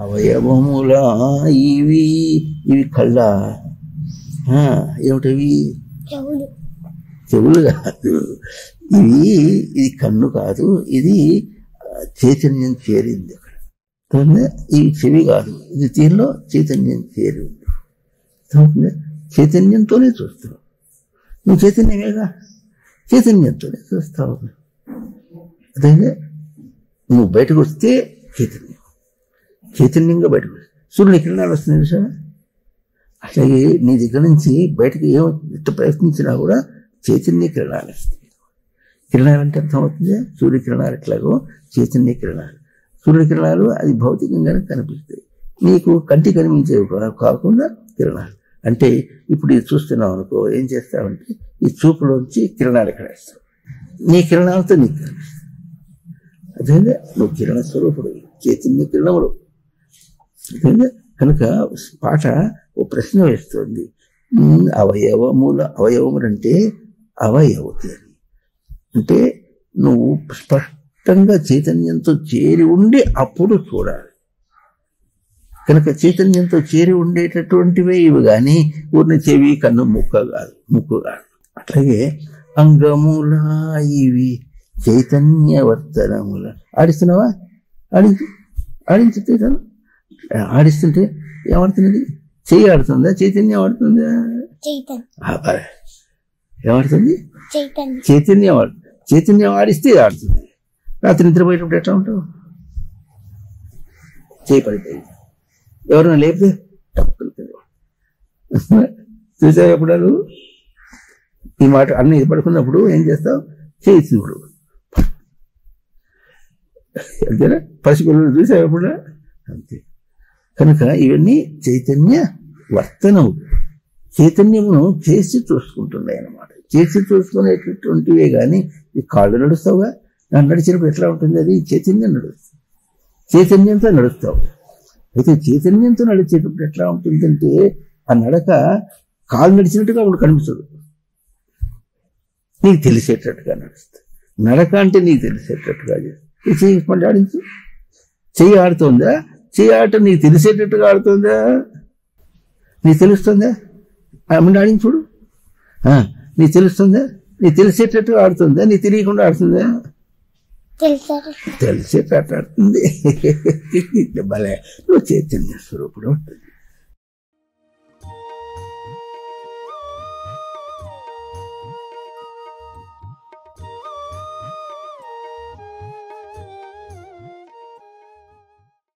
అవయవముల ఇవి ఇవి కళ్ళ ఏమిటవి? చెవులు కాదు ఇది కన్ను కాదు, ఇది చైతన్యం చేరింది అక్కడ. ఇవి చెవి కాదు, ఇది దీనిలో చైతన్యం చేరి ఉంది. చైతన్యంతోనే చూస్తావు నువ్వు, చైతన్యమేగా, చైతన్యంతోనే చూస్తావు. అదే నువ్వు బయటకు వస్తే చైతన్యంగా బయటకు వస్తే సూర్యుని కిరణాలు వస్తున్నాయి చూసా. అట్లాగే నీ దగ్గర నుంచి బయటకు ఎంత ప్రయత్నించినా కూడా చైతన్య కిరణాలు వస్తాయి. కిరణాలు అంటే అర్థమవుతుంది, సూర్యకిరణాలు ఎట్లాగో చైతన్య కిరణాలు. సూర్యకిరణాలు అది భౌతికంగానే కనిపిస్తాయి, నీకు కంటి కనిపించేవి కాకుండా కిరణాలు. అంటే ఇప్పుడు ఇది చూస్తున్నావు అనుకో, ఏం చేస్తావంటే ఈ చూపులోంచి కిరణాలు ఎక్కడ వేస్తావు, నీ కిరణాలతో నీకు కనిపిస్తాయి. అదే నువ్వు కిరణ స్వరూపుడు, చైతన్య కిరణముడు. అదే కనుక పాట ఓ ప్రశ్న వేస్తుంది, అవయవములంటే అవయవతి అని. అంటే నువ్వు స్పష్టంగా చైతన్యంతో చేరి ఉండి అప్పుడు చూడాలి. కనుక చైతన్యంతో చేరి ఉండేటటువంటివే ఇవి కానీ ఊరిని చెవి కన్ను ముక్కు కాదు. అట్లాగే అంగముల ఇవి చైతన్యవర్తనముల. ఆడిస్తున్నావా? ఆడించితే ఆడిస్తుంటే ఏమడుతున్నది? చెయ్యి ఆడుతుందా, చైతన్యం ఆడుతుందా? ఏమాడుతుంది? చైతన్యం ఆడిస్తే ఆడుతుంది. రాత్రి నిద్రపోయేటప్పుడు ఎట్లా ఉంటావు? చేయి పడిపోయి ఎవరైనా లేపితే చూసావు ఎప్పుడు? ఈ మాట అన్ని పడుకున్నప్పుడు ఏం చేస్తావు? చేయి చూడు అంతేనా? పసిపిల్లలు చూసావు ఎప్పుడు? అంతే. కనుక ఇవన్నీ చైతన్య వర్తనము, చైతన్యమును చేసి చూసుకుంటున్నాయి అన్నమాట. చేసి చూసుకునేటటువంటివే కానీ ఈ కాళ్ళు నడుస్తావుగా, నడిచినప్పుడు ఎట్లా ఉంటుంది? అది చైతన్యం నడుస్తుంది, చైతన్యంతో నడుస్తావు. అయితే చైతన్యంతో నడిచేటప్పుడు ఎట్లా ఉంటుందంటే ఆ నడక కాలు నడిచినట్టుగా అప్పుడు కనిపిస్తుంది, నీకు తెలిసేటట్టుగా నడుస్తుంది. నడక అంటే నీకు తెలిసేటట్టుగా చెయ్యి మళ్ళీ ఆడించు. చెయ్యి ఆడుతుందా? చెయ్యి ఆడటం నీకు తెలిసేటట్టుగా ఆడుతుందా? నీకు తెలుస్తుందా? మళ్ళీ ఆడించుడు. నీకు తెలుస్తుందా? నీకు తెలిసేటట్టుగా ఆడుతుందా? నీకు తెలియకుండా ఆడుతుందా? తెలిసేటట్టు ఆడుతుంది. భలే నువ్వు చైతన్య స్వరూపుడు.